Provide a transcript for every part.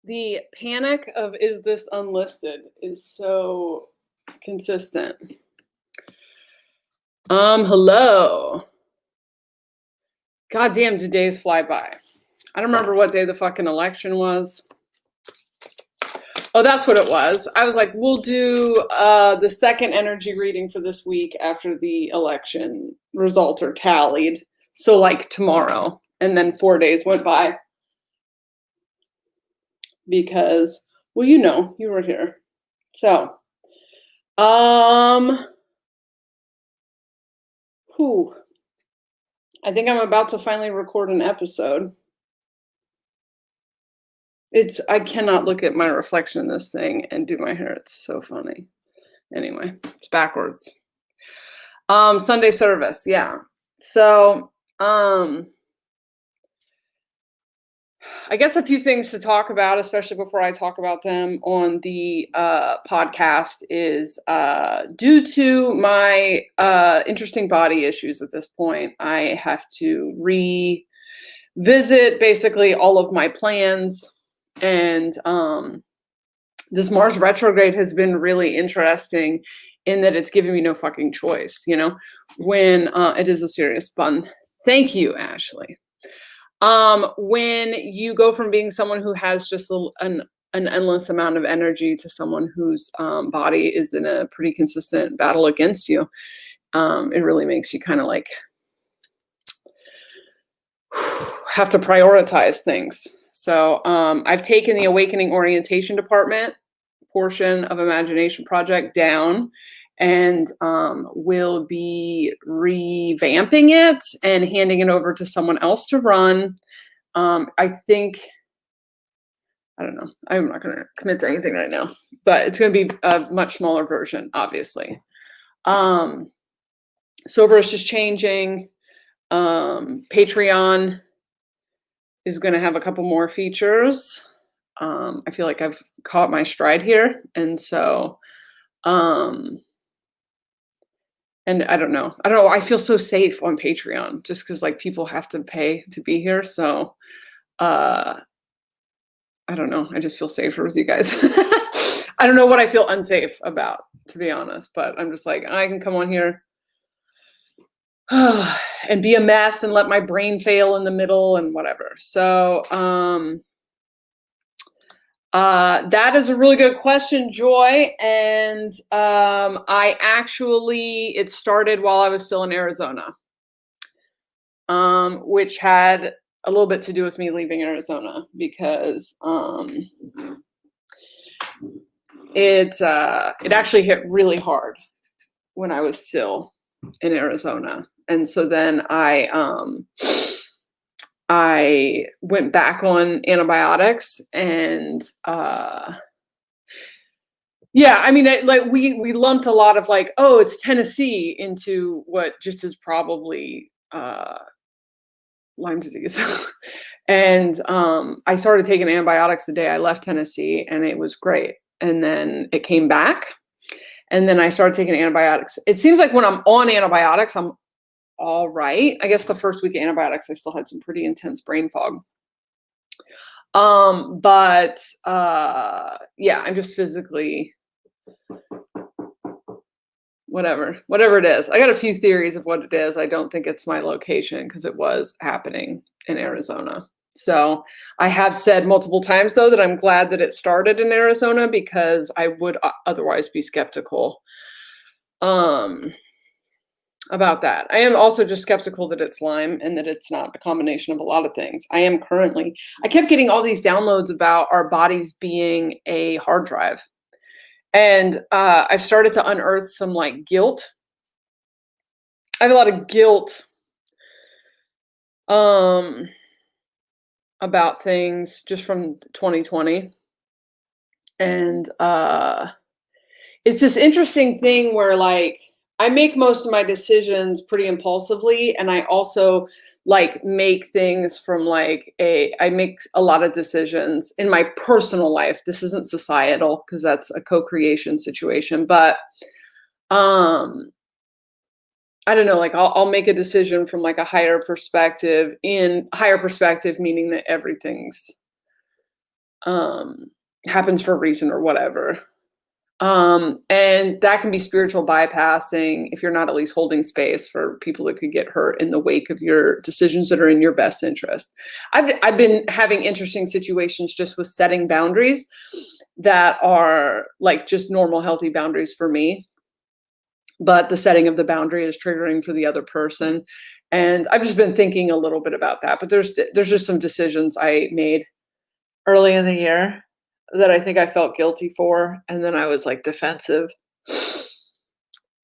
The panic of "Is this unlisted?" is so consistent. Hello. God damn, do days fly by. I don't remember what day the fucking election was. Oh, that's what it was. I was like, we'll do the second energy reading for this week after the election results are tallied. So like tomorrow. And then 4 days went by. Because, well, you were here. So, whew. I think I'm about to finally record an episode. I cannot look at my reflection in this thing and do my hair. It's so funny. Anyway, it's backwards. Sunday service, yeah. So, I guess a few things to talk about, especially before I talk about them on the podcast, is due to my interesting body issues at this point, I have to revisit basically all of my plans. And this Mars retrograde has been really interesting in that it's giving me no fucking choice, when it is a serious bun. Thank you, Ashley. When you go from being someone who has just an endless amount of energy to someone whose body is in a pretty consistent battle against you, it really makes you kind of like have to prioritize things. So I've taken the Awakening Orientation Department portion of Imagination Project down, and will be revamping it and handing it over to someone else to run. I think, I don't know, I'm not going to commit to anything right now, but it's going to be a much smaller version, obviously. Soberist is changing. Patreon is going to have a couple more features. I feel like I've caught my stride here. And so, and I don't know. I feel so safe on Patreon just because like people have to pay to be here. So I don't know. I just feel safer with you guys. I don't know what I feel unsafe about, to be honest, but I'm just like, I can come on here and be a mess and let my brain fail in the middle and whatever. So that is a really good question, Joy. And it started while I was still in Arizona, which had a little bit to do with me leaving Arizona because it actually hit really hard when I was still in Arizona. And so then I went back on antibiotics and yeah, I mean, we lumped a lot of like, oh, it's Tennessee into what just is probably Lyme disease. And I started taking antibiotics the day I left Tennessee, and it was great. And then it came back, and then I started taking antibiotics. It seems like when I'm on antibiotics, I'm all right. I guess the first week of antibiotics, I still had some pretty intense brain fog. But yeah, I'm just physically whatever it is. I got a few theories of what it is. I don't think it's my location because it was happening in Arizona. So I have said multiple times, though, that I'm glad that it started in Arizona because I would otherwise be skeptical about that. I am also just skeptical that it's Lyme and that it's not a combination of a lot of things. I kept getting all these downloads about our bodies being a hard drive. And I've started to unearth some like guilt. I have a lot of guilt about things just from 2020. And it's this interesting thing where like I make most of my decisions pretty impulsively, and I also like make things from like I make a lot of decisions in my personal life. This isn't societal because that's a co-creation situation, but I don't know, like I'll make a decision from like a higher perspective, meaning that everything's um, happens for a reason or whatever. And that can be spiritual bypassing if you're not at least holding space for people that could get hurt in the wake of your decisions that are in your best interest. I've been having interesting situations just with setting boundaries that are like just normal, healthy boundaries for me. But the setting of the boundary is triggering for the other person. And I've just been thinking a little bit about that. But there's just some decisions I made early in the year that I think I felt guilty for, and then I was like defensive.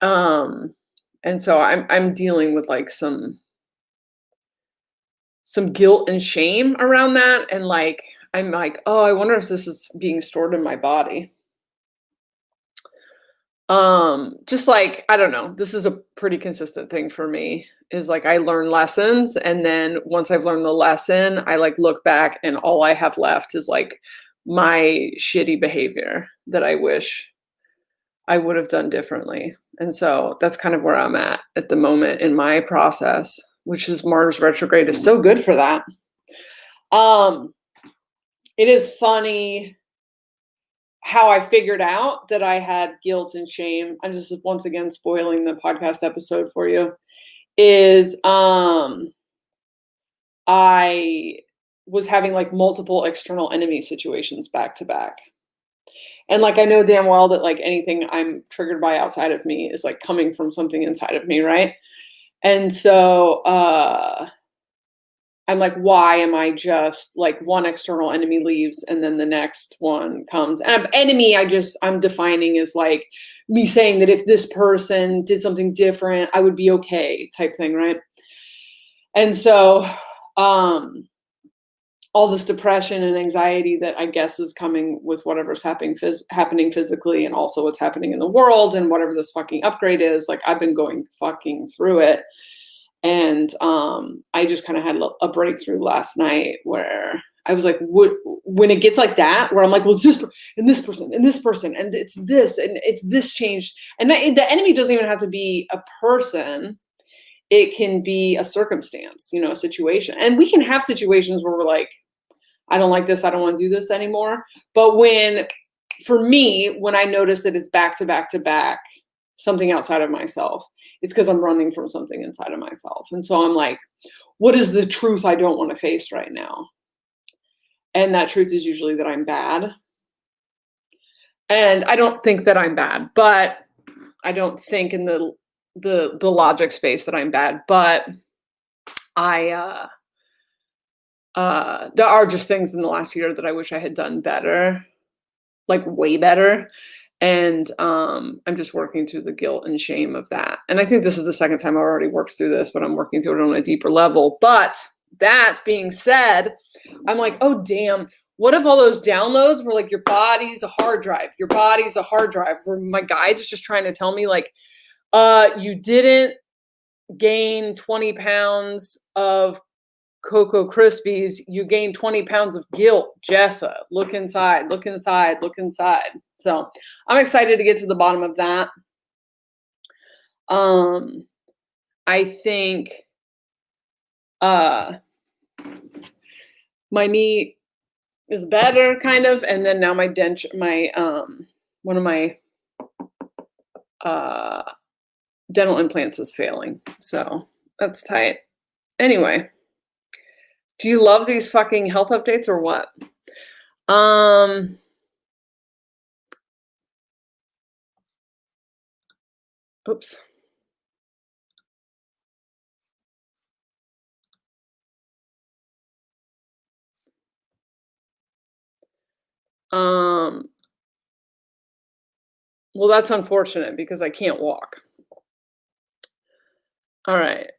Um, and so I'm dealing with like some guilt and shame around that, and like I'm like, oh, I wonder if this is being stored in my body. Just like, I don't know, this is a pretty consistent thing for me, is like I learn lessons, and then once I've learned the lesson, I like look back and all I have left is like my shitty behavior that I wish I would have done differently. And so that's kind of where I'm at the moment in my process, which is Mars retrograde is so good for that. It is funny how I figured out that I had guilt and shame. I'm just once again spoiling the podcast episode for you. Is I was having like multiple external enemy situations back to back. And like I know damn well that like anything I'm triggered by outside of me is like coming from something inside of me, right? And so I'm like, why am I just like one external enemy leaves and then the next one comes? And enemy, I'm defining as like me saying that if this person did something different, I would be okay type thing, right? And so all this depression and anxiety that I guess is coming with whatever's happening physically, and also what's happening in the world, and whatever this fucking upgrade is, like I've been going fucking through it. And I just kind of had a breakthrough last night where I was like, when it gets like that, where I'm like, well, it's this and this person and this person, and it's this changed. And the enemy doesn't even have to be a person. It can be a circumstance, a situation. And we can have situations where we're like, I don't like this. I don't want to do this anymore. But for me, when I notice that it's back to back to back, something outside of myself, it's because I'm running from something inside of myself. And so I'm like, what is the truth I don't want to face right now? And that truth is usually that I'm bad. And I don't think that I'm bad, but I don't think in the logic space that I'm bad. But there are just things in the last year that I wish I had done better, like way better. And I'm just working through the guilt and shame of that. And I think this is the second time I've already worked through this, but I'm working through it on a deeper level. But that being said, I'm like, oh, damn. What if all those downloads were like, your body's a hard drive? Your body's a hard drive. Where my guide's just trying to tell me like, you didn't gain 20 pounds of Cocoa Krispies, you gained 20 pounds of guilt. Jessa, look inside, look inside, look inside. So I'm excited to get to the bottom of that. I think my knee is better kind of, and then now my one of my dental implants is failing. So that's tight. Anyway, do you love these fucking health updates or what? Oops. Well, that's unfortunate because I can't walk. All right.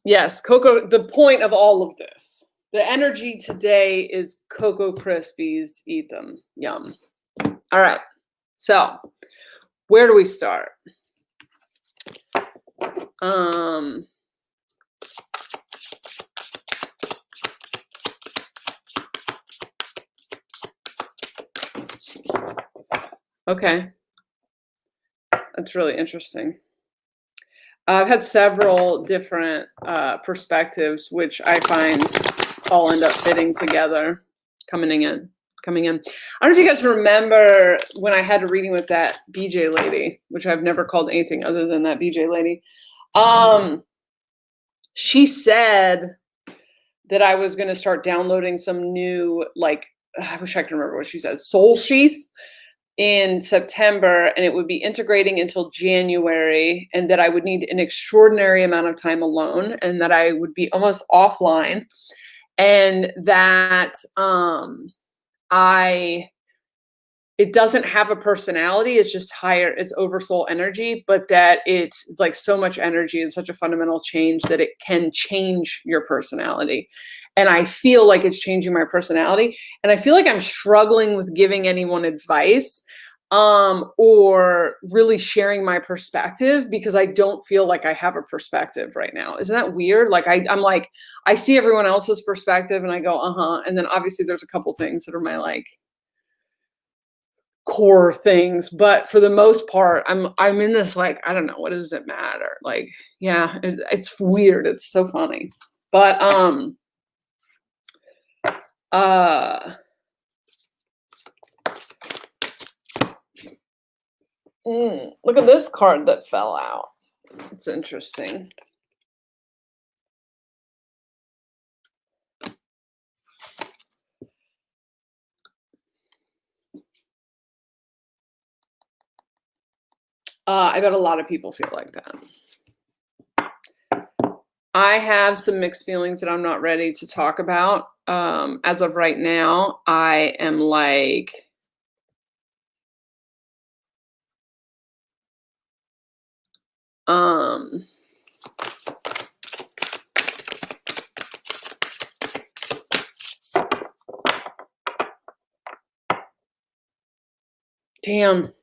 Yes, Cocoa, the point of all of this. The energy today is Cocoa Krispies. Eat them. Yum. All right. So, where do we start? Okay. That's really interesting. I've had several different perspectives, which I find all end up fitting together, coming in. coming in. I don't know if you guys remember when I had a reading with that BJ lady, which I've never called anything other than that BJ lady. She said that I was going to start downloading some new, like, I wish I could remember what she said, Soul Sheath in September, and it would be integrating until January, and that I would need an extraordinary amount of time alone, and that I would be almost offline, and that it doesn't have a personality, it's just higher, it's oversoul energy, but that it's like so much energy and such a fundamental change that it can change your personality. And I feel like it's changing my personality. And I feel like I'm struggling with giving anyone advice or really sharing my perspective, because I don't feel like I have a perspective right now. Isn't that weird? Like I'm like, I see everyone else's perspective and I go, uh-huh. And then obviously there's a couple things that are my like core things, but for the most part I'm in this like, I don't know, what does it matter, like, yeah, it's weird, it's so funny. But look at this card that fell out. It's interesting. I bet a lot of people feel like that. I have some mixed feelings that I'm not ready to talk about. As of right now, I am like, damn.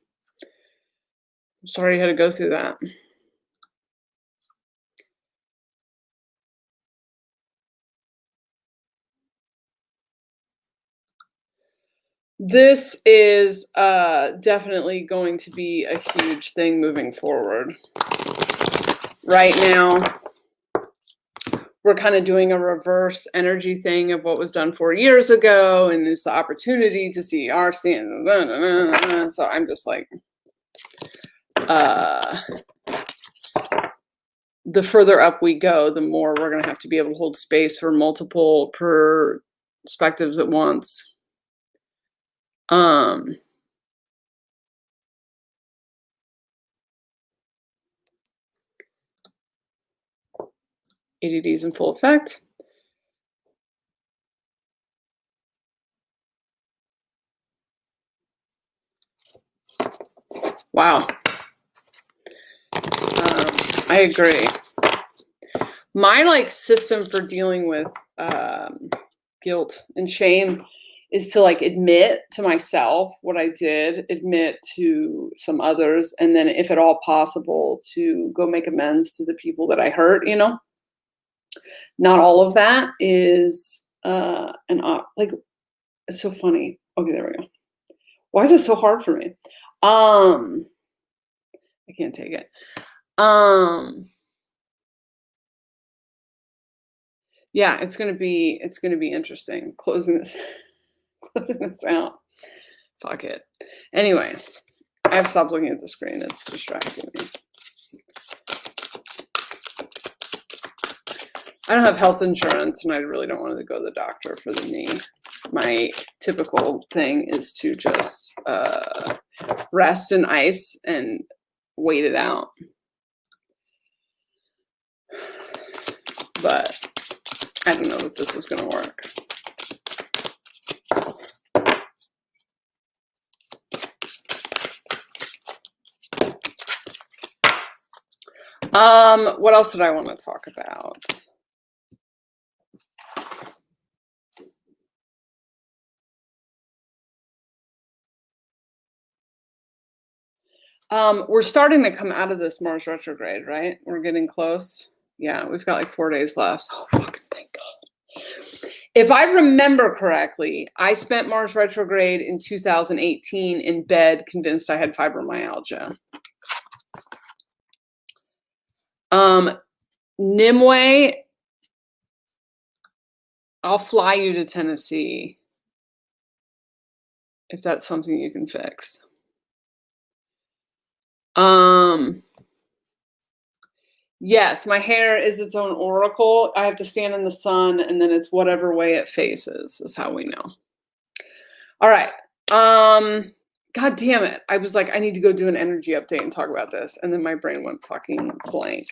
I'm sorry you had to go through that. This is definitely going to be a huge thing moving forward. Right now, we're kind of doing a reverse energy thing of what was done 4 years ago, and there's the opportunity to see our stand. So I'm just like, the further up we go, the more we're going to have to be able to hold space for multiple perspectives at once. ADD's in full effect. Wow. I agree. My like system for dealing with guilt and shame is to like admit to myself what I did, admit to some others, and then if at all possible to go make amends to the people that I hurt, you know? Not all of that is like, it's so funny. Okay, there we go. Why is it so hard for me? I can't take it. Yeah, it's gonna be interesting closing this closing this out. Fuck it. Anyway, I have stopped looking at the screen. It's distracting me. I don't have health insurance, and I really don't want to go to the doctor for the knee. My typical thing is to just rest in ice and wait it out. But I don't know that this is going to work. What else did I want to talk about? We're starting to come out of this Mars retrograde, right? We're getting close. Yeah, we've got like 4 days left. Oh, fucking thank God. If I remember correctly, I spent Mars retrograde in 2018 in bed, convinced I had fibromyalgia. Nimue, I'll fly you to Tennessee. if that's something you can fix. Yes, my hair is its own oracle. I have to stand in the sun, and then it's whatever way it faces is how we know. All right. God damn it. I was like, I need to go do an energy update and talk about this. And then my brain went fucking blank.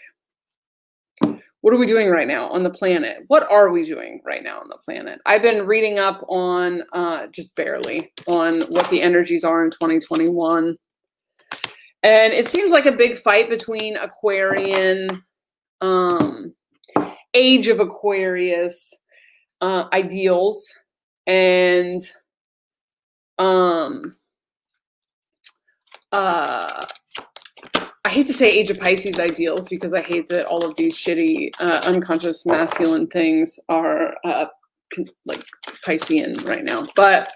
What are we doing right now on the planet? What are we doing right now on the planet? I've been reading up on, just barely, on what the energies are in 2021. And it seems like a big fight between Aquarian, age of Aquarius ideals and I hate to say age of Pisces ideals because I hate that all of these shitty unconscious masculine things are like Piscean right now. But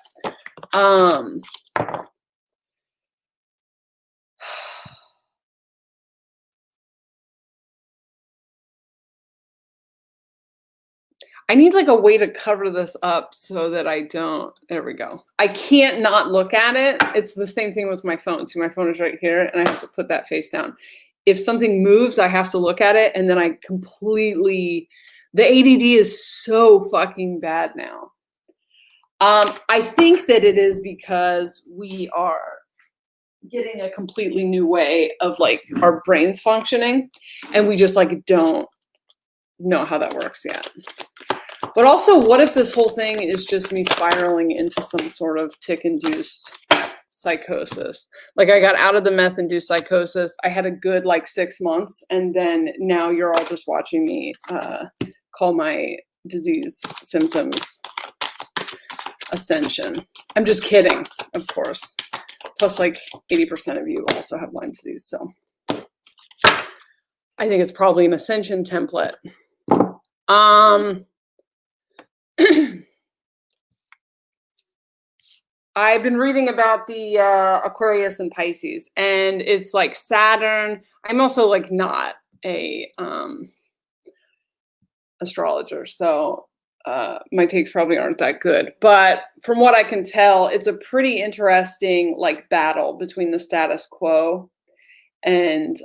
I need like a way to cover this up so that I don't, there we go. I can't not look at it. It's the same thing with my phone. See, my phone is right here and I have to put that face down. If something moves, I have to look at it and then I completely, the ADD is so fucking bad now. I think that it is because we are getting a completely new way of like our brains functioning and we just like don't know how that works yet. But also, what if this whole thing is just me spiraling into some sort of tic-induced psychosis? Like I got out of the meth-induced psychosis. I had a good like 6 months, and then now you're all just watching me call my disease symptoms ascension. I'm just kidding, of course. Plus, like 80% of you also have Lyme disease, so I think it's probably an ascension template. I've been reading about the Aquarius and Pisces, and it's like Saturn. I'm also like not a astrologer, so my takes probably aren't that good. But from what I can tell, it's a pretty interesting like battle between the status quo and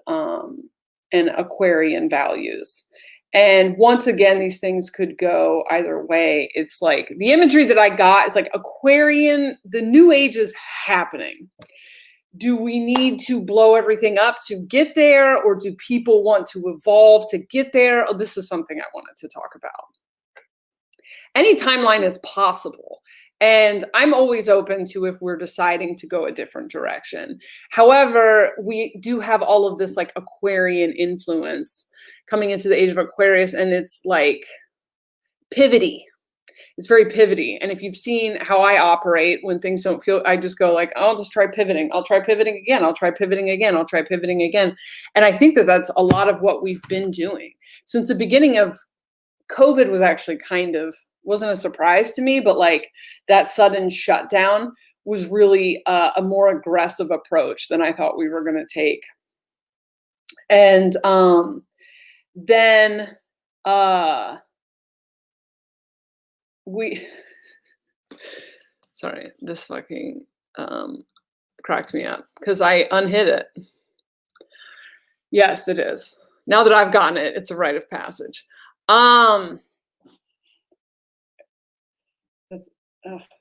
Aquarian values. And once again, these things could go either way. It's like the imagery that I got is like Aquarian, the new age is happening. Do we need to blow everything up to get there, or do people want to evolve to get there? Oh, this is something I wanted to talk about. Any timeline is possible. And I'm always open to if we're deciding to go a different direction. However, we do have all of this like Aquarian influence coming into the age of Aquarius, and it's like pivoty. It's very pivoty. And if you've seen how I operate when things don't feel, I just go like, I'll just try pivoting. I'll try pivoting again. I'll try pivoting again. I'll try pivoting again. And I think that that's a lot of what we've been doing since the beginning of COVID. Was actually kind of, wasn't a surprise to me, but like that sudden shutdown was really a more aggressive approach than I thought we were going to take. And then we, sorry, this fucking cracked me up because I unhid it. Yes, it is. Now that I've gotten it, it's a rite of passage.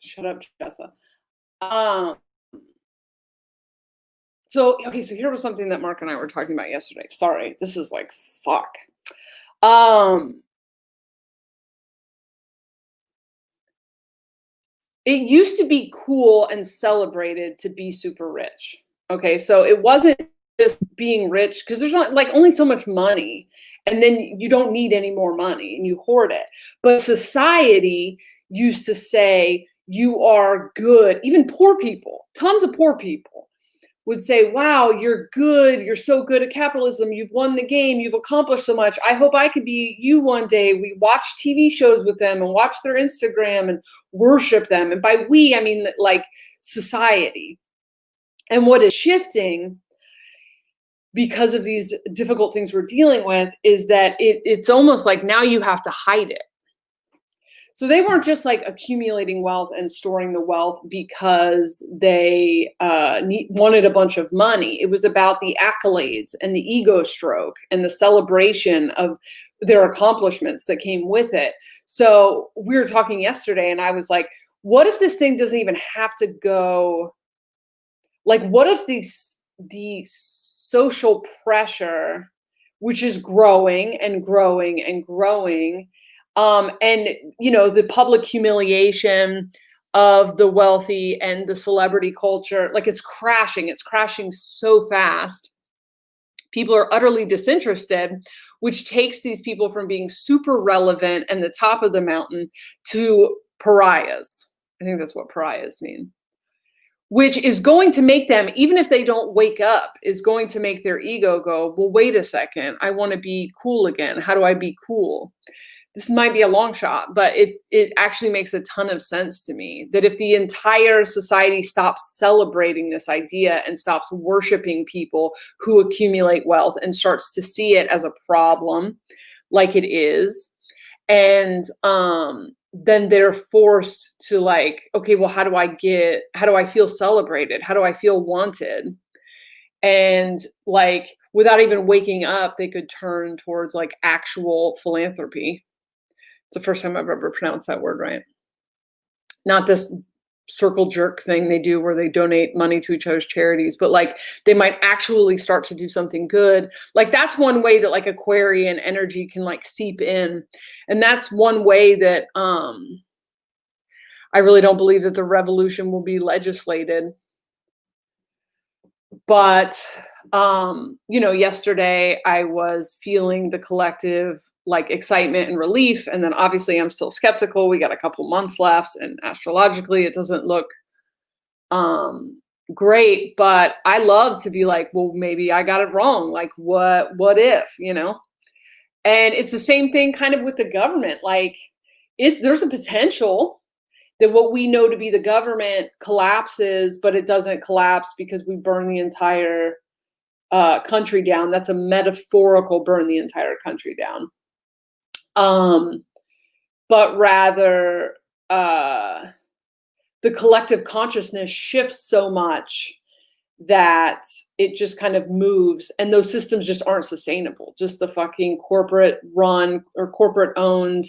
Shut up, Jessa. So here was something that Mark and I were talking about yesterday. Sorry, this is like fuck. It used to be cool and celebrated to be super rich. Okay, so it wasn't just being rich because there's not like only so much money, and then you don't need any more money and you hoard it. But society used to say you are good. Even poor people, tons of poor people would say, wow, you're good. You're so good at capitalism. You've won the game. You've accomplished so much. I hope I could be you one day. We watch TV shows with them and watch their Instagram and worship them. And by we, I mean like society. And what is shifting because of these difficult things we're dealing with is that it's almost like now you have to hide it. So they weren't just like accumulating wealth and storing the wealth because they wanted a bunch of money. It was about the accolades and the ego stroke and the celebration of their accomplishments that came with it. So we were talking yesterday, and I was like, what if this thing doesn't even have to go? Like, what if the social pressure, which is growing and growing and growing, and the public humiliation of the wealthy and the celebrity culture, like it's crashing so fast. People are utterly disinterested, which takes these people from being super relevant and the top of the mountain to pariahs. I think that's what pariahs mean, which is going to make them, even if they don't wake up, is going to make their ego go, well, wait a second, I want to be cool again. How do I be cool? This might be a long shot, but it actually makes a ton of sense to me that if the entire society stops celebrating this idea and stops worshiping people who accumulate wealth and starts to see it as a problem like it is, and then they're forced to like, okay, well, how do I feel celebrated? How do I feel wanted? And like, without even waking up, they could turn towards like actual philanthropy. It's the first time I've ever pronounced that word right. Not this circle jerk thing they do where they donate money to each other's charities, but like they might actually start to do something good. Like that's one way that like Aquarian energy can like seep in. And that's one way that I really don't believe that the revolution will be legislated. But yesterday I was feeling the collective like excitement and relief, and then obviously I'm still skeptical. We got a couple months left, and astrologically it doesn't look great, but I love to be like, well, maybe I got it wrong. Like what if, And it's the same thing kind of with the government. Like there's a potential that what we know to be the government collapses, but it doesn't collapse because we burn the entire country down. That's a metaphorical burn the entire country down. But rather, the collective consciousness shifts so much that it just kind of moves, and those systems just aren't sustainable. Just the fucking corporate run or corporate owned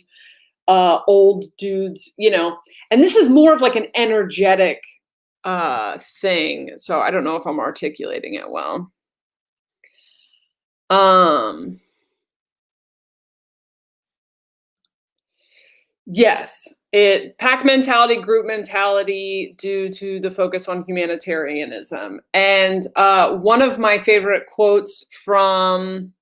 old dudes, and this is more of like an energetic thing. So I don't know if I'm articulating it well. Yes, pack mentality, group mentality, due to the focus on humanitarianism. And one of my favorite quotes from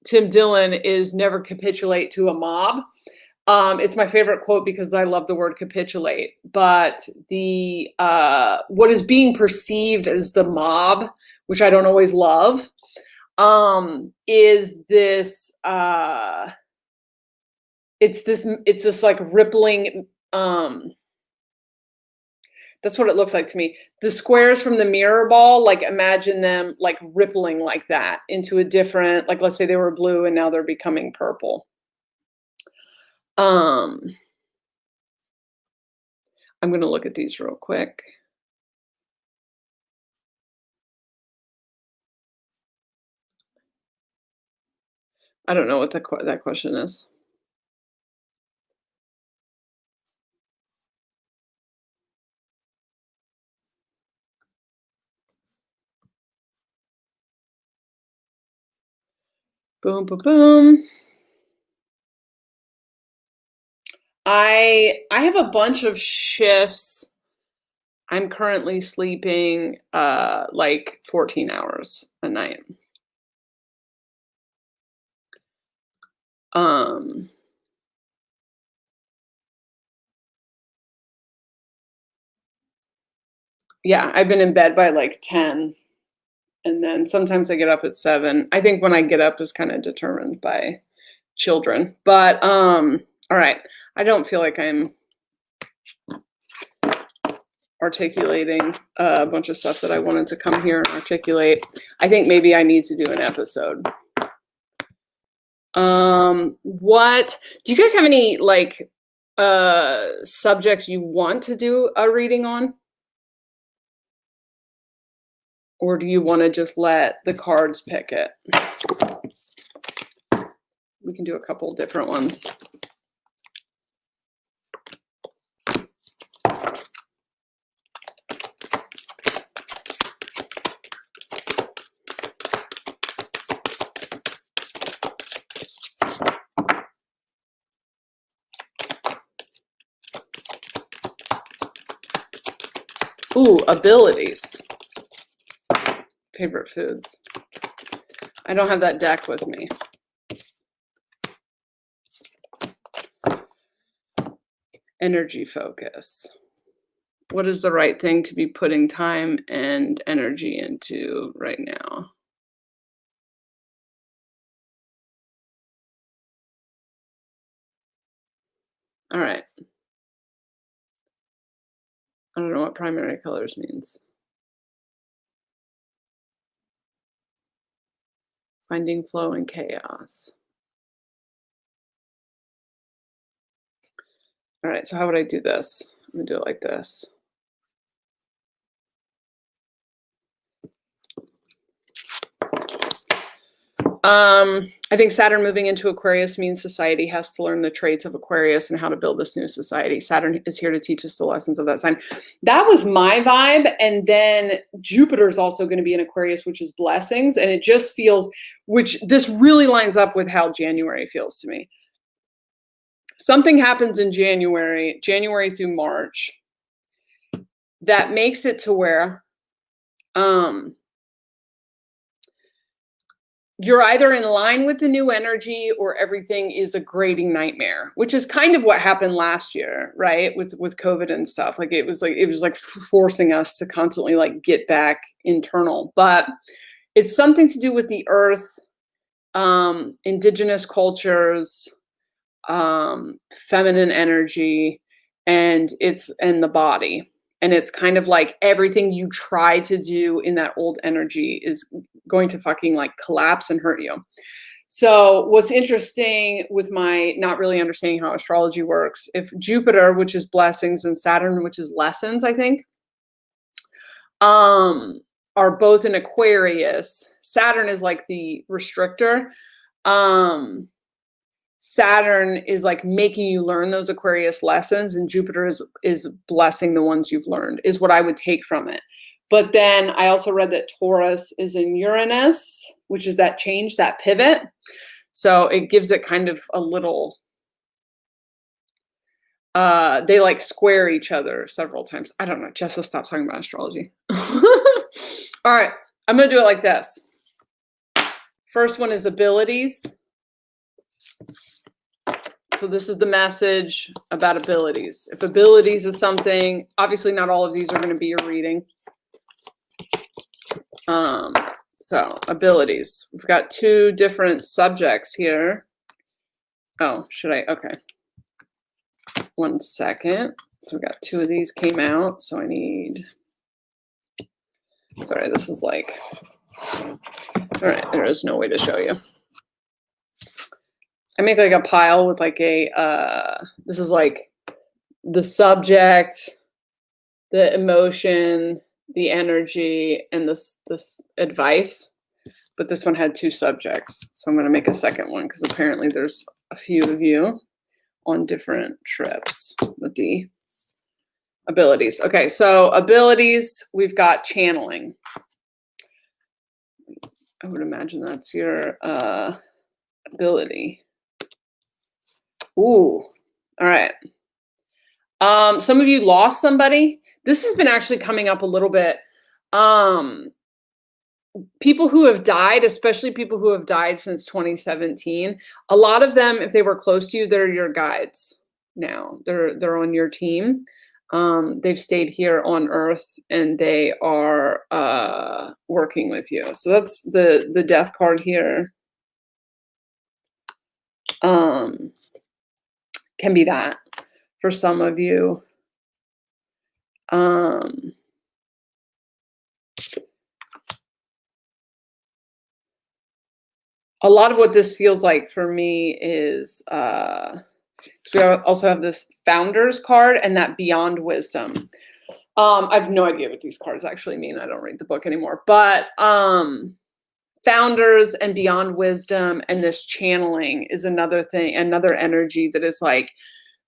Tim Dillon is never capitulate to a mob. It's my favorite quote because I love the word capitulate, but the what is being perceived as the mob, which I don't always love, is this it's this like rippling, that's what it looks like to me. The squares from the mirror ball, like imagine them like rippling like that into a different, like let's say they were blue and now they're becoming purple. I'm going to look at these real quick. I don't know what that question is. Boom, boom, boom. I have a bunch of shifts. I'm currently sleeping like 14 hours a night. Yeah, I've been in bed by like 10, and then sometimes I get up at 7. I think when I get up is kind of determined by children. But all right, I don't feel like I'm articulating a bunch of stuff that I wanted to come here and articulate. I think maybe I need to do an episode. What do you guys have any like subjects you want to do a reading on? Or do you want to just let the cards pick it? We can do a couple different ones. Ooh, abilities. Favorite foods. I don't have that deck with me. Energy focus. What is the right thing to be putting time and energy into right now? All right. I don't know what primary colors means. Finding flow and chaos. All right, so how would I do this? I'm gonna do it like this. I think Saturn moving into Aquarius means society has to learn the traits of Aquarius and how to build this new society. Saturn is here to teach us the lessons of that sign. That was my vibe. And then Jupiter is also going to be in Aquarius, which is blessings. And it just feels, which this really lines up with how January feels to me. Something happens in January through March, that makes it to where you're either in line with the new energy or everything is a grading nightmare, which is kind of what happened last year, right? With COVID and stuff. Like it was like forcing us to constantly like get back internal. But it's something to do with the earth, indigenous cultures, feminine energy, and the body. And it's kind of like everything you try to do in that old energy is going to fucking like collapse and hurt you. So what's interesting with my not really understanding how astrology works, if Jupiter, which is blessings, and Saturn, which is lessons, I think, are both in Aquarius. Saturn is like the restrictor. Saturn is like making you learn those Aquarius lessons, and Jupiter is blessing the ones you've learned, is what I would take from it. But then I also read that Taurus is in Uranus, which is that change, that pivot. So it gives it kind of a little, they like square each other several times. I don't know. Jessa, stop talking about astrology. All right. I'm going to do it like this. First one is abilities. So this is the message about abilities. If abilities is something, obviously not all of these are going to be your reading. So abilities. We've got two different subjects here. Oh, should I? Okay. 1 second. So we got two of these came out. So I need, sorry, this is like, all right, there is no way to show you. I make like a pile with like a, this is like the subject, the emotion, the energy, and this advice. But this one had two subjects. So I'm going to make a second one because apparently there's a few of you on different trips with the abilities. Okay, so abilities, we've got channeling. I would imagine that's your ability. Ooh, all right. Some of you lost somebody. This has been actually coming up a little bit. People who have died, especially people who have died since 2017, a lot of them, if they were close to you, they're your guides now. They're on your team. They've stayed here on Earth and they are working with you. So that's the death card here. Can be that for some of you. a lot of what this feels like for me is, so we also have this Founders card and that Beyond Wisdom. I have no idea what these cards actually mean. I don't read the book anymore. But Founders and Beyond Wisdom and this channeling is another thing, another energy that is like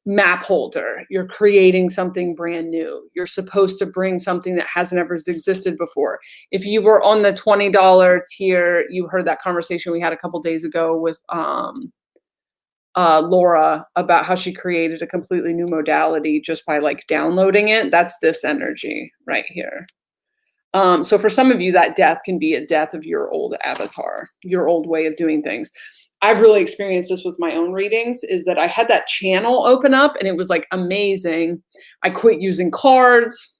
map holder. You're creating something brand new. You're supposed to bring something that hasn't ever existed before. If you were on the $20 tier, you heard that conversation we had a couple days ago with Laura about how she created a completely new modality just by like downloading it. That's this energy right here. So for some of you, that death can be a death of your old avatar, your old way of doing things. I've really experienced this with my own readings, is that I had that channel open up and it was like amazing. I quit using cards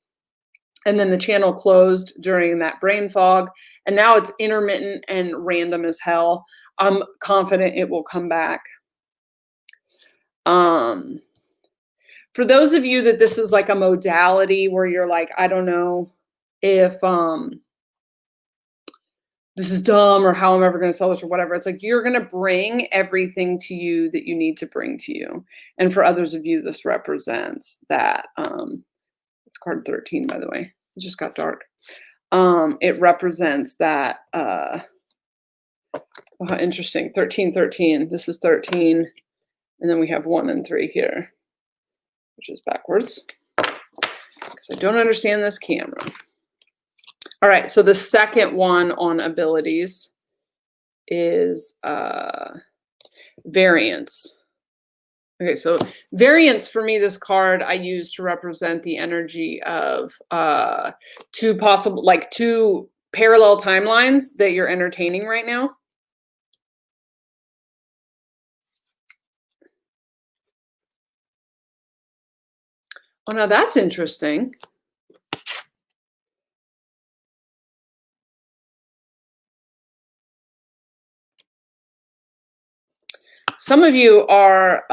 and then the channel closed during that brain fog. And now it's intermittent and random as hell. I'm confident it will come back. For those of you that this is like a modality where you're like, I don't know if this is dumb or how I'm ever going to sell this or whatever. It's like you're going to bring everything to you that you need to bring to you. And for others of you, this represents that. It's card 13, by the way. It just got dark. It represents that. Oh, interesting. 13, 13. This is 13. And then we have 1 and 3 here, which is backwards. Because I don't understand this camera. All right, so the second one on abilities is variance. Okay, so variance for me, this card I use to represent the energy of two parallel timelines that you're entertaining right now. Oh, now that's interesting. Some of you are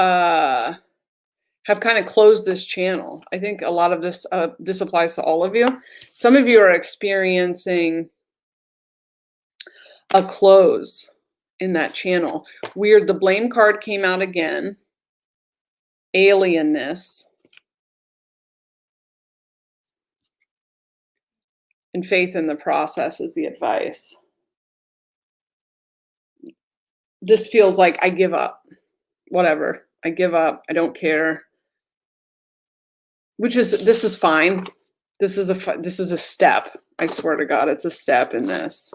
have kind of closed this channel. I think a lot of this this applies to all of you. Some of you are experiencing a close in that channel. Weird, the blame card came out again. Alienness. And faith in the process is the advice. This feels like I give up. Whatever. I give up. I don't care. This is fine. This is a step. I swear to God, it's a step in this.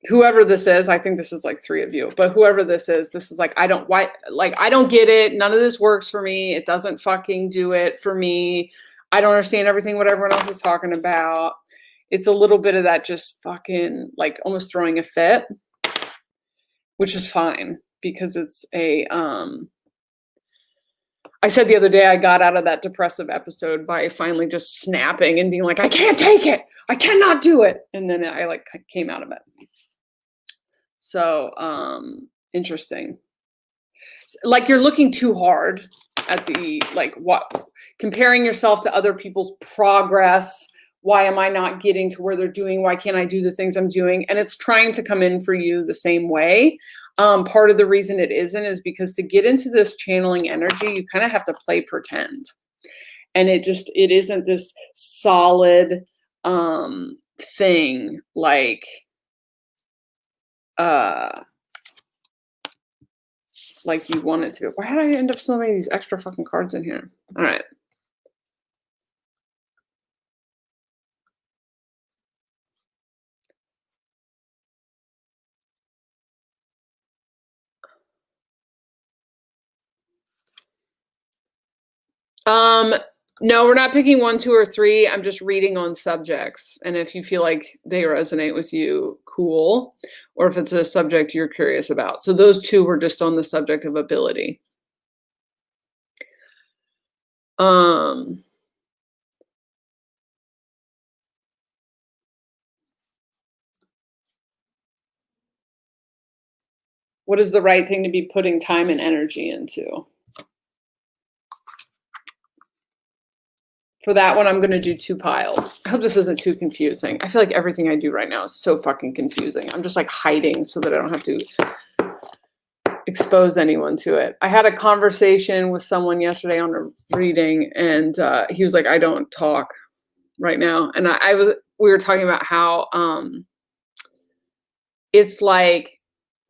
Whoever this is, I think this is like 3 of you, but whoever this is like, I don't get it. None of this works for me. It doesn't fucking do it for me. I don't understand everything what everyone else is talking about. It's a little bit of that just fucking like almost throwing a fit, which is fine because it's a, I said the other day, I got out of that depressive episode by finally just snapping and being like, I can't take it. I cannot do it. And then I like came out of it. So, interesting. Like you're looking too hard at the, like what, comparing yourself to other people's progress. Why am I not getting to where they're doing? Why can't I do the things I'm doing? And it's trying to come in for you the same way. Part of the reason it isn't is because to get into this channeling energy, you kind of have to play pretend. And it isn't this solid thing like you want it to be. Why did I end up so many of these extra fucking cards in here? All right. No, we're not picking 1, 2, or 3. I'm just reading on subjects. And if you feel like they resonate with you, cool. Or if it's a subject you're curious about. So those 2 were just on the subject of ability. What is the right thing to be putting time and energy into? For that one, I'm going to do 2 piles. I hope this isn't too confusing. I feel like everything I do right now is so fucking confusing. I'm just like hiding so that I don't have to expose anyone to it. I had a conversation with someone yesterday on a reading, and he was like, I don't talk right now. And we were talking about how it's like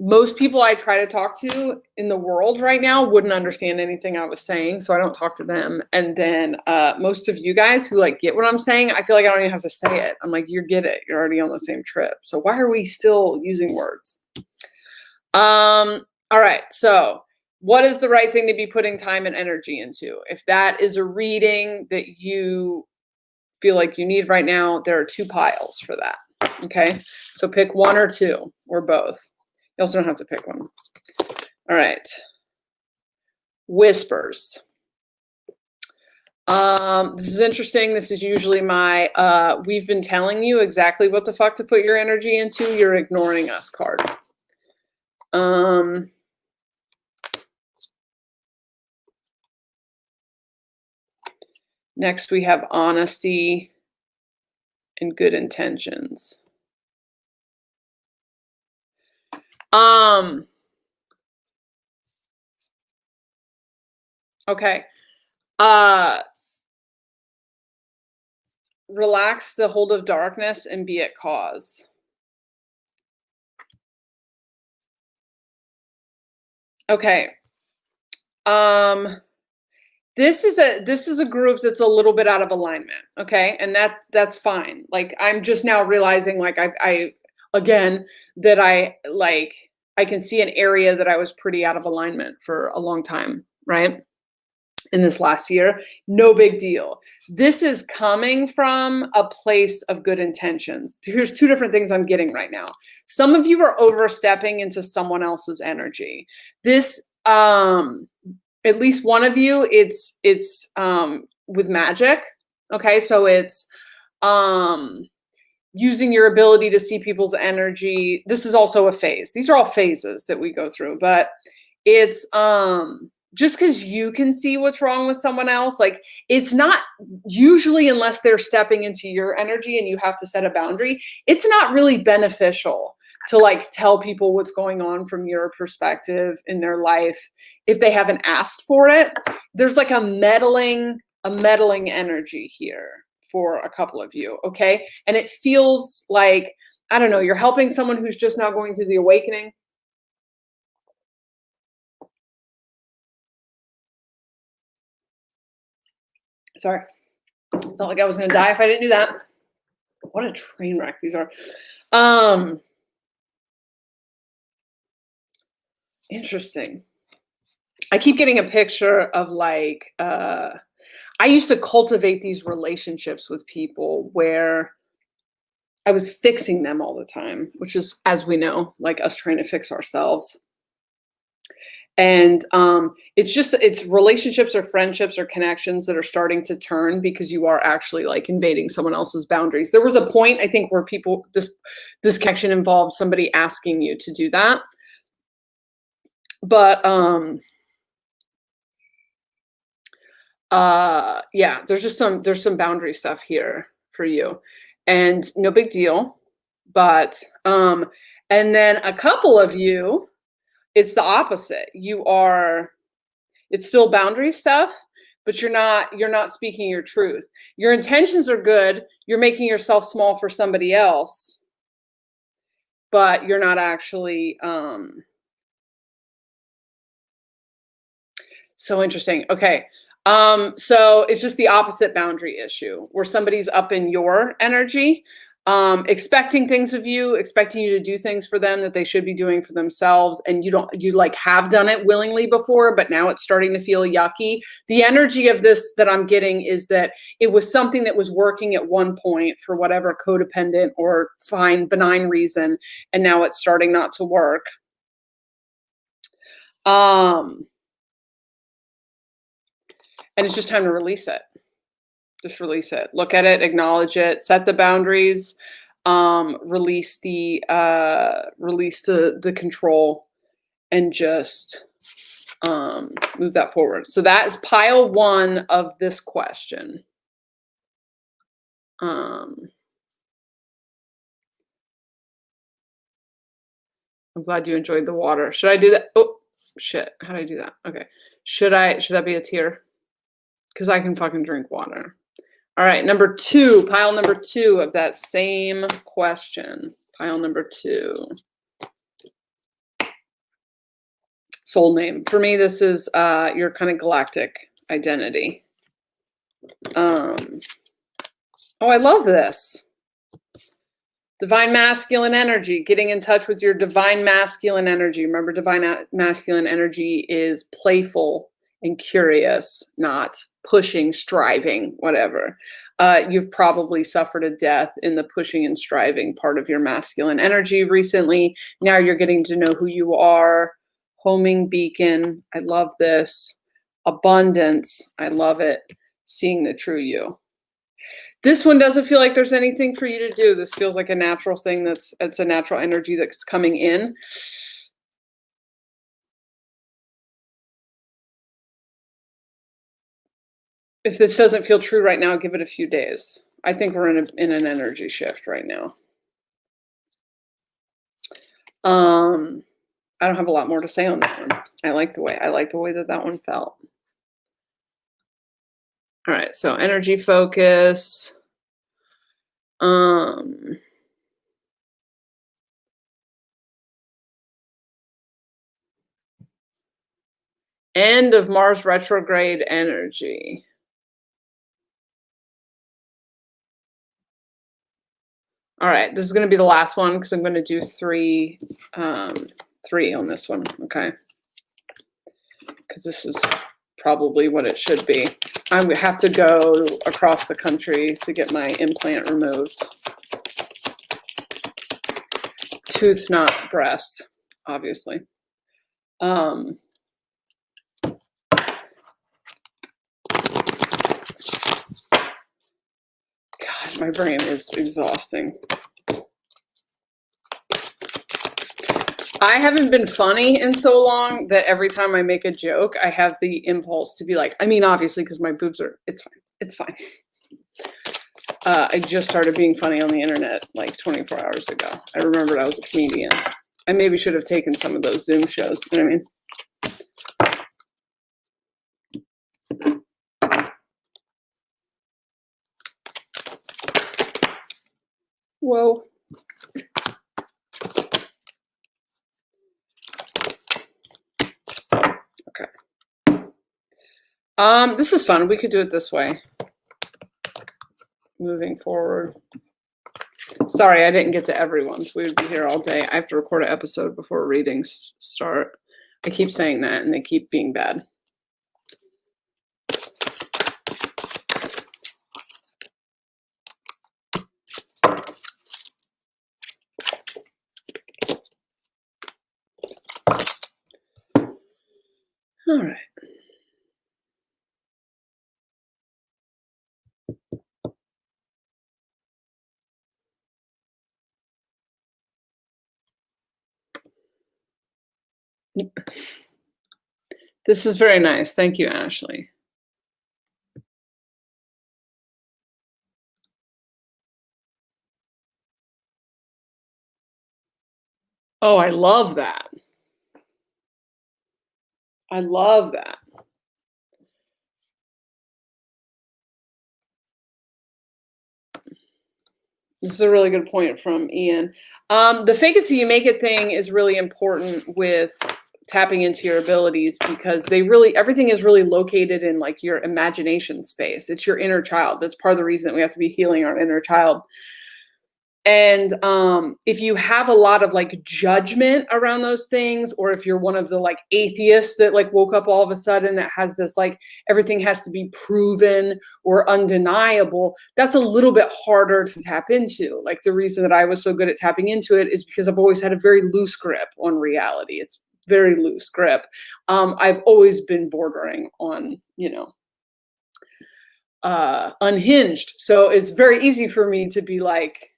most people I try to talk to in the world right now wouldn't understand anything I was saying, so I don't talk to them. And then most of you guys who like get what I'm saying, I feel like I don't even have to say it. I'm like, you get it. You're already on the same trip. So why are we still using words? All right. So what is the right thing to be putting time and energy into? If that is a reading that you feel like you need right now, there are 2 piles for that. Okay. So pick 1 or 2 or both. You also don't have to pick one. All right. Whispers. This is interesting. This is usually my we've been telling you exactly what the fuck to put your energy into. You're ignoring us card. Next we have honesty and good intentions. Okay. Relax the hold of darkness and be at cause. Okay. This is a group that's a little bit out of alignment, okay? And that's fine. Like I'm just now realizing like I again that I can see an area that I was pretty out of alignment for a long time, right? In this last year. No big deal. This is coming from a place of good intentions. Here's 2 different things I'm getting right now. Some of you are overstepping into someone else's energy. This at least one of you, it's with magic. Okay, so it's using your ability to see people's energy. This is also a phase. These are all phases that we go through, but it's just because you can see what's wrong with someone else, like it's not usually, unless they're stepping into your energy and you have to set a boundary, it's not really beneficial to like tell people what's going on from your perspective in their life if they haven't asked for it. There's like a meddling energy here for a couple of you, okay? And it feels like, I don't know, you're helping someone who's just now going through the awakening. Sorry, felt like I was gonna die if I didn't do that. What a train wreck these are. Interesting. I keep getting a picture of like, I used to cultivate these relationships with people where I was fixing them all the time, which is, as we know, like us trying to fix ourselves. And it's relationships or friendships or connections that are starting to turn because you are actually like invading someone else's boundaries. There was a point, I think, where this connection involved somebody asking you to do that. But yeah, there's some boundary stuff here for you, and no big deal. But and then a couple of you, it's the opposite. It's still boundary stuff, but you're not speaking your truth. Your intentions are good. You're making yourself small for somebody else, but you're not actually so interesting. Okay. So it's just the opposite boundary issue where somebody's up in your energy, expecting things of you, expecting you to do things for them that they should be doing for themselves. And you like have done it willingly before, but now it's starting to feel yucky. The energy of this that I'm getting is that it was something that was working at one point for whatever codependent or fine, benign reason. And now it's starting not to work. And it's just time to release it. Just release it. Look at it, acknowledge it, set the boundaries, release the control, and just move that forward. So that is pile 1 of this question. Um, I'm glad you enjoyed the water. Should I do that? Oh, shit. How do I do that? Okay. Should that be a tier? Because I can fucking drink water. All right, number two, pile number two of that same question. Pile number two. Soul name. For me, this is your kind of galactic identity. Oh, I love this. Divine masculine energy, getting in touch with your divine masculine energy. Remember, divine masculine energy is playful and curious, not pushing, striving, whatever. You've probably suffered a death in the pushing and striving part of your masculine energy recently. Now you're getting to know who you are. Homing beacon, I love this. Abundance, I love it. Seeing the true you. This one doesn't feel like there's anything for you to do. This feels like a natural thing it's a natural energy that's coming in. If this doesn't feel true right now, give it a few days. I think we're in an energy shift right now. I don't have a lot more to say on that one. I like the way that one felt. All right, so energy focus. End of Mars retrograde energy. All right, this is going to be the last one because I'm going to do three on this one, okay? Because this is probably what it should be. I would have to go across the country to get my implant removed. Tooth, not breast, obviously. God, my brain is exhausting. I haven't been funny in so long that every time I make a joke, I have the impulse to be like, I mean, obviously, because my boobs are, it's fine. It's fine. I just started being funny on the internet like 24 hours ago. I remembered I was a comedian. I maybe should have taken some of those Zoom shows. You know what I mean? Whoa. Okay. This is fun. We could do it this way. Moving forward. Sorry, I didn't get to everyone's. We would be here all day. I have to record an episode before readings start. I keep saying that, and they keep being bad. All right. This is very nice. Thank you, Ashley. Oh, I love that. I love that. This is a really good point from Ian. The fake it till you make it thing is really important with tapping into your abilities because everything is really located in like your imagination space. It's your inner child. That's part of the reason that we have to be healing our inner child. And if you have a lot of like judgment around those things, or if you're one of the like atheists that like woke up all of a sudden that has this like everything has to be proven or undeniable, that's a little bit harder to tap into. Like the reason that I was so good at tapping into it is because I've always had a very loose grip on reality. It's very loose grip. I've always been bordering on, unhinged. So it's very easy for me to be like,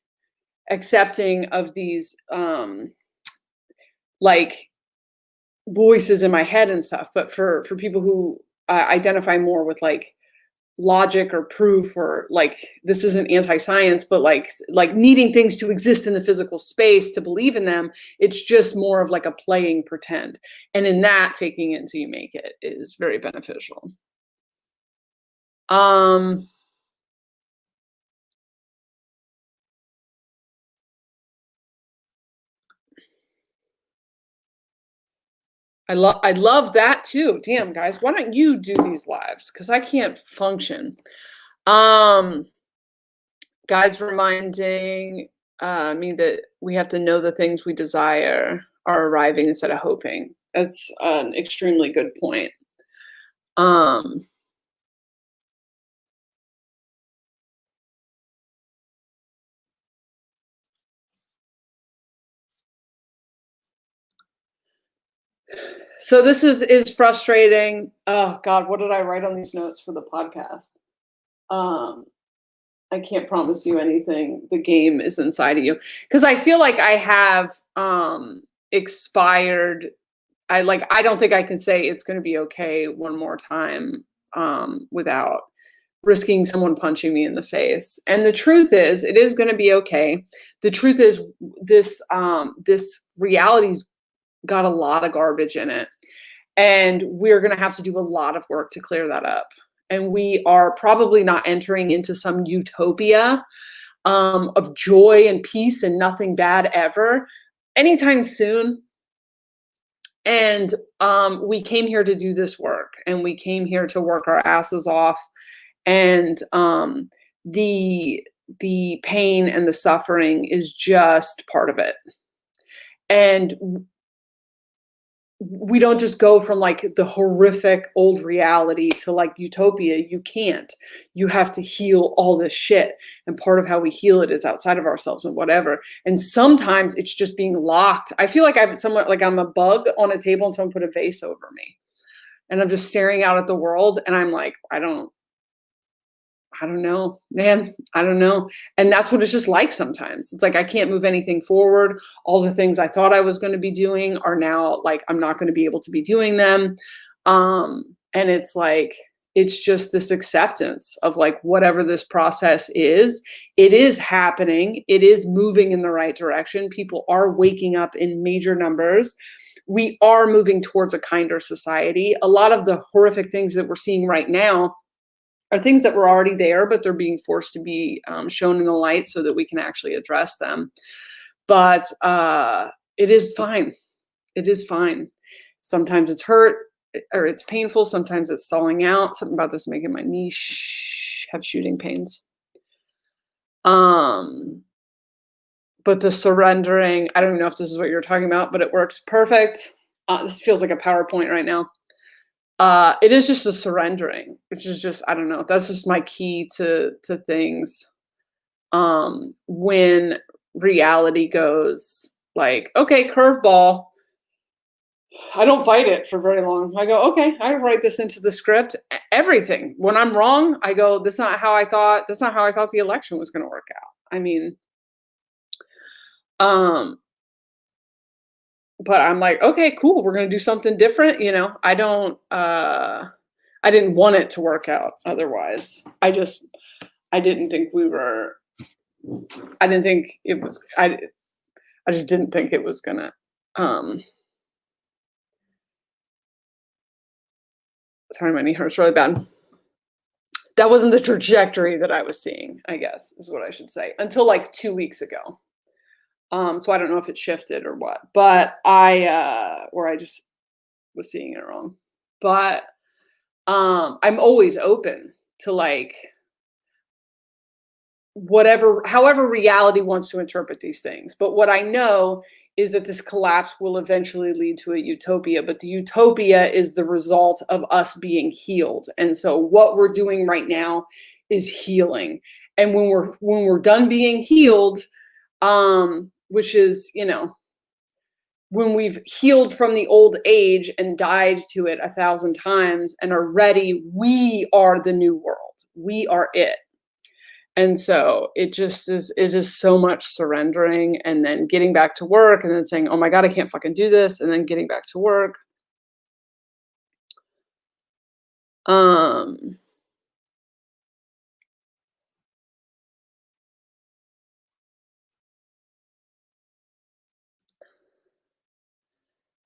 accepting of these like voices in my head and stuff, but for people who identify more with like logic or proof, or like this isn't anti-science, but like needing things to exist in the physical space to believe in them. It's just more of like a playing pretend. And in that, faking it until you make it is very beneficial. Um I love that too. Damn, guys, why don't you do these lives? Because I can't function. Um, Guides reminding me that we have to know the things we desire are arriving instead of hoping. That's an extremely good point. Um, so this is frustrating. Oh God, what did I write on these notes for the podcast? Um, I can't promise you anything. The game is inside of you. Because I feel like I have expired. I don't think I can say it's gonna be okay one more time without risking someone punching me in the face. And the truth is, it is gonna be okay. The truth is this reality's got a lot of garbage in it. And we're gonna have to do a lot of work to clear that up. And we are probably not entering into some utopia of joy and peace and nothing bad ever anytime soon. And we came here to do this work, and we came here to work our asses off. And the the pain and the suffering is just part of it. And we don't just go from like the horrific old reality to like utopia. You can't. You have to heal all this shit. And part of how we heal it is outside of ourselves and whatever. And sometimes it's just being locked. I feel like I've somewhat like I'm a bug on a table and someone put a vase over me. And I'm just staring out at the world, and I'm like, I don't know, man. I don't know. And that's what it's just like sometimes. It's like I can't move anything forward. All the things I thought I was going to be doing are now like I'm not going to be able to be doing them. And it's like it's just this acceptance of like whatever this process is, it is happening. It is moving in the right direction. People are waking up in major numbers. We are moving towards a kinder society. A lot of the horrific things that we're seeing right now are things that were already there, but they're being forced to be shown in the light so that we can actually address them. But it is fine. It is fine. Sometimes it's hurt or it's painful. Sometimes it's stalling out. Something about this making my knee have shooting pains. Um, but the surrendering, I don't know if this is what you're talking about, but it works perfect. This feels like a PowerPoint right now. It is just the surrendering, which is just I don't know, that's just my key to things. When reality goes like, "Okay, curveball." I don't fight it for very long. I go, "Okay, I write this into the script." Everything. When I'm wrong, I go, That's not how I thought the election was gonna work out." I mean, um, but I'm like, "Okay, cool, we're gonna do something different," you know? I didn't want it to work out otherwise. I didn't think we were I didn't think it was I just didn't think it was gonna um sorry, my knee hurts really bad. That wasn't the trajectory that I was seeing, I guess, is what I should say, until like 2 weeks ago. So I don't know if it shifted or what, but or I just was seeing it wrong. But I'm always open to like whatever however reality wants to interpret these things. But what I know is that this collapse will eventually lead to a utopia, but the utopia is the result of us being healed. And so what we're doing right now is healing. And when we're done being healed, which is, when we've healed from the old age and died to it 1,000 times and are ready, we are the new world. We are it. And so it is so much surrendering and then getting back to work and then saying, "Oh my God, I can't fucking do this," and then getting back to work. Um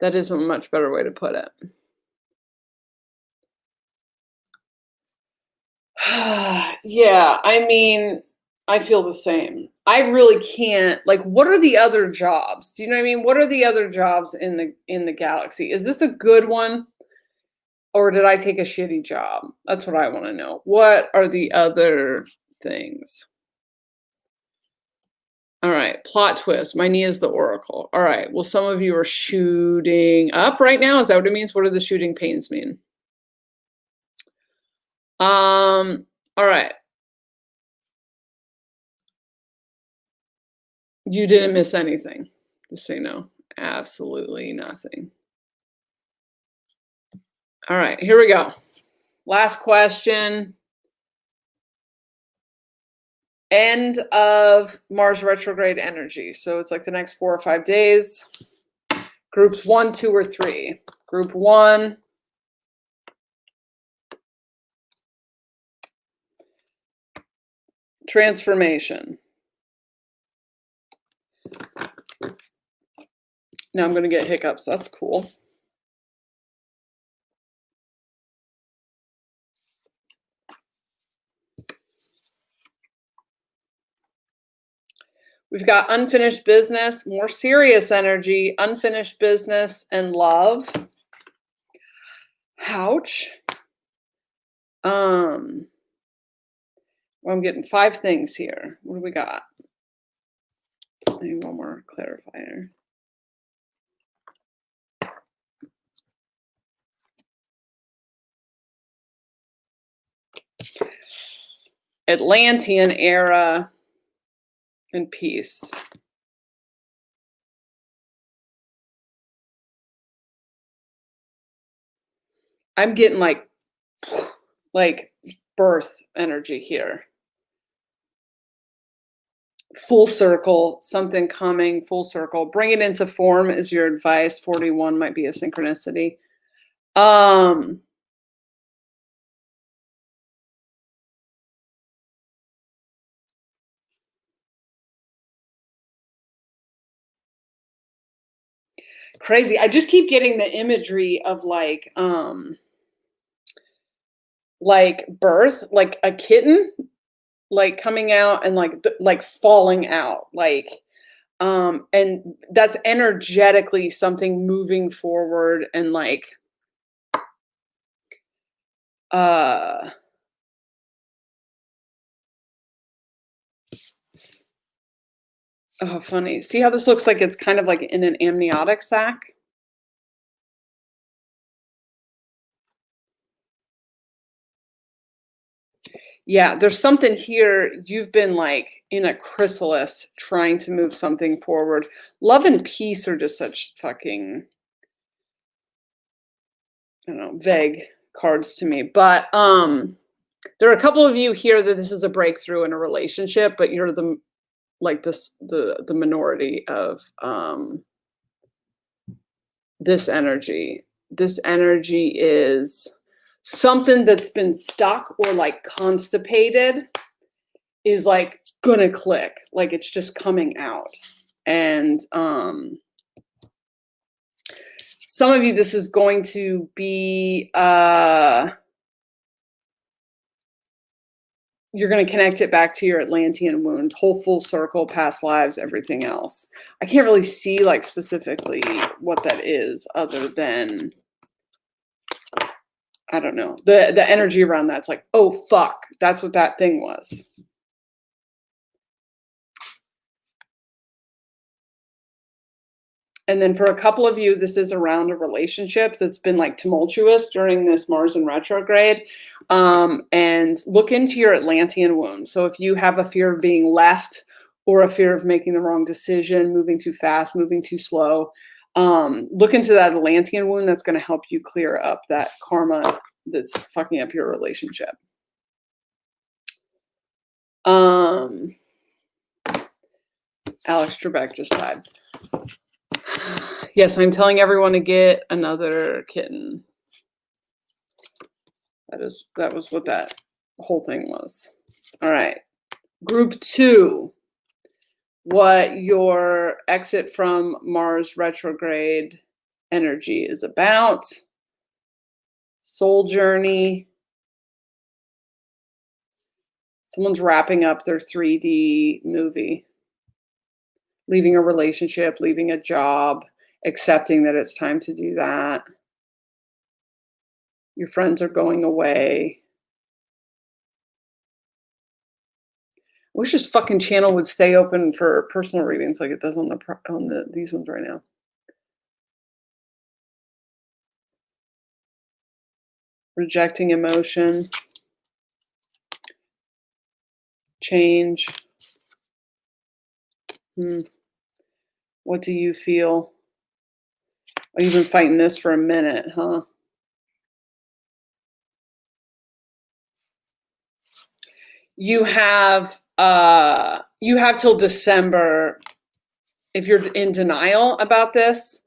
That is a much better way to put it. Yeah, I mean, I feel the same. I really can't like what are the other jobs? Do you know what I mean? What are the other jobs in the galaxy? Is this a good one or did I take a shitty job? That's what I want to know. What are the other things? All right, plot twist. My knee is the oracle. All right. Well, some of you are shooting up right now. Is that what it means? What do the shooting pains mean? All right. You didn't miss anything. Just so you know. Absolutely nothing. All right, here we go. Last question. End of Mars retrograde energy. So it's like the next 4 or 5 days. Groups 1, 2, or 3. Group 1. Transformation. Now I'm going to get hiccups. That's cool. We've got unfinished business, more serious energy, unfinished business, and love. Ouch. Well, I'm getting 5 things here. What do we got? I need one more clarifier. Atlantean era and peace. I'm getting like birth energy here. Full circle, something coming, full circle. Bring it into form is your advice. 41 might be a synchronicity. Crazy. I just keep getting the imagery of like birth, like a kitten, like coming out and like falling out, and that's energetically something moving forward and like oh, funny. See how this looks like it's kind of like in an amniotic sac? Yeah, there's something here. You've been like in a chrysalis trying to move something forward. Love and peace are just such fucking, I don't know, vague cards to me. But there are a couple of you here that this is a breakthrough in a relationship, but you're the minority of this energy. This energy is something that's been stuck or like constipated is like gonna click, like it's just coming out. And some of you, this is going to be you're going to connect it back to your Atlantean wound, whole full circle, past lives, everything else. I can't really see like specifically what that is other than, I don't know. The energy around that's like, oh, fuck, that's what that thing was. And then for a couple of you, this is around a relationship that's been like tumultuous during this Mars in retrograde. And look into your Atlantean wound. So if you have a fear of being left or a fear of making the wrong decision, moving too fast, moving too slow, look into that Atlantean wound. That's going to help you clear up that karma that's fucking up your relationship. Alex Trebek just died. Yes, I'm telling everyone to get another kitten. That was what that whole thing was. All right. Group 2. What your exit from Mars retrograde energy is about. Soul journey. Someone's wrapping up their 3D movie, leaving a relationship, leaving a job, accepting that it's time to do that. Your friends are going away. I wish this fucking channel would stay open for personal readings like it does on these ones right now. Rejecting emotion. Change. What do you feel? Oh, you've been fighting this for a minute, huh? You have till December. If you're in denial about this,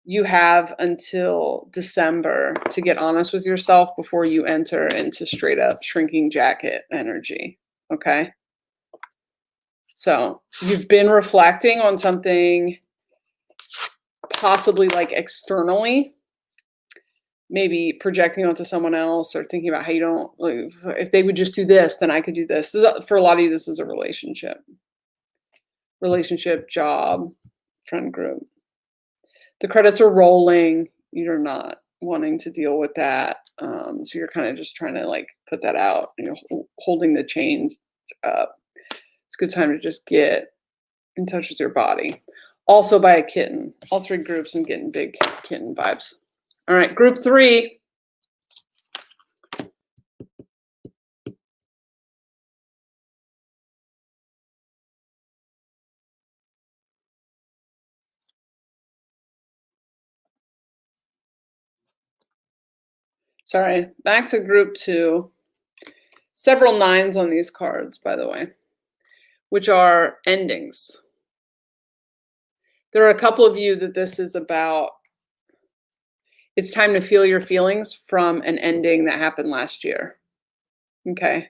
you have until December to get honest with yourself before you enter into straight up shrinking jacket energy. Okay? So you've been reflecting on something possibly like externally, maybe projecting onto someone else or thinking about how you don't, like, if they would just do this, then I could do this. For a lot of you, this is a relationship, job, friend group. The credits are rolling. You're not wanting to deal with that. So you're kind of just trying to like put that out, holding the change up. It's a good time to just get in touch with your body. Also by a kitten. All three groups, I'm getting big kitten vibes. All right, group 3. Sorry, back to group 2. Several 9s on these cards, by the way, which are endings. There are a couple of you that this is about. It's time to feel your feelings from an ending that happened last year. Okay.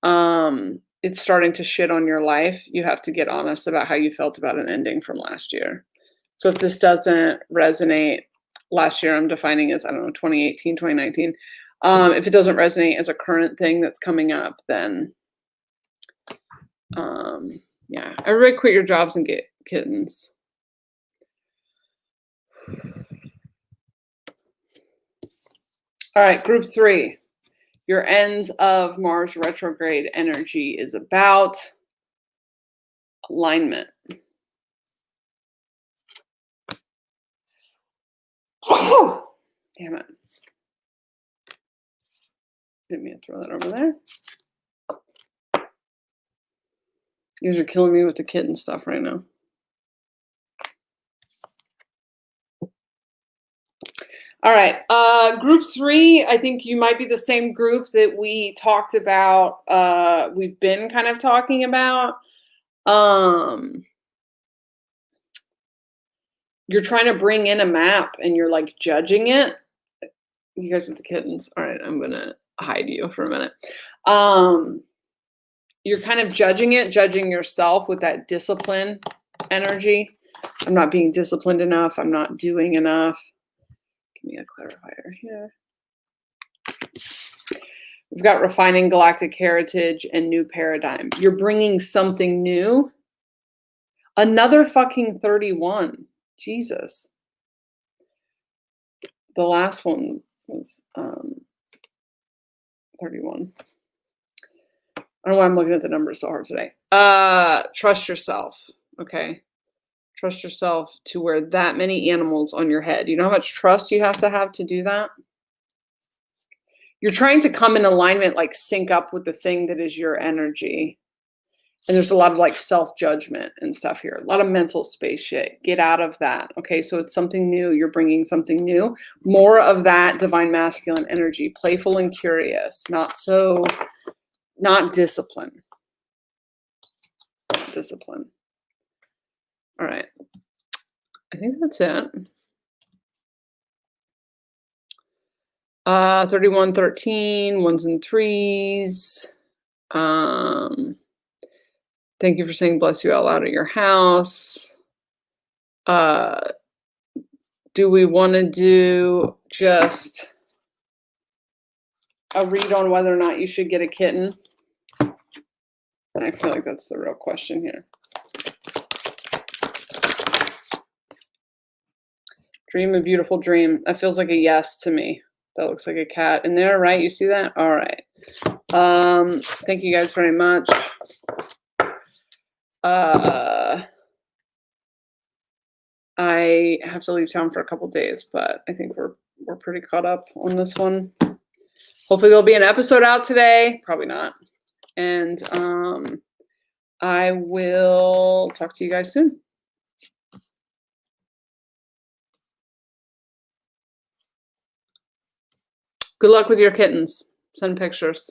It's starting to shit on your life. You have to get honest about how you felt about an ending from last year. So if this doesn't resonate, last year I'm defining as, 2018, 2019. If it doesn't resonate as a current thing that's coming up, then yeah, everybody quit your jobs and get kittens. All right, group 3. Your end of Mars retrograde energy is about alignment. Damn it. Didn't mean to throw that over there. You guys are killing me with the kitten stuff right now. All right, group 3, I think you might be the same group that we talked about, we've been kind of talking about. You're trying to bring in a map and you're like judging it. You guys with the kittens. All right, I'm gonna hide you for a minute. You're kind of judging yourself with that discipline energy. I'm not being disciplined enough. I'm not doing enough. Give me a clarifier here. We've got refining galactic heritage and new paradigm. You're bringing something new. Another fucking 31. Jesus. The last one was 31. I don't know why I'm looking at the numbers so hard today. Trust yourself. Okay. Trust yourself to wear that many animals on your head. You know how much trust you have to do that? You're trying to come in alignment, like sync up with the thing that is your energy. And there's a lot of like self-judgment and stuff here. A lot of mental space shit. Get out of that. Okay, so it's something new. You're bringing something new. More of that divine masculine energy. Playful and curious. Not discipline. Discipline. All right. I think that's it. 3113, 1s and 3s. Thank you for saying bless you out loud at your house. Do do we want to do just a read on whether or not you should get a kitten? I feel like that's the real question here. Dream a beautiful dream. That feels like a yes to me. That looks like a cat in there, right? You see that? All right. Thank you guys very much. I have to leave town for a couple days, but I think we're pretty caught up on this one. Hopefully there'll be an episode out today. Probably not. And I will talk to you guys soon. Good luck with your kittens. Send pictures.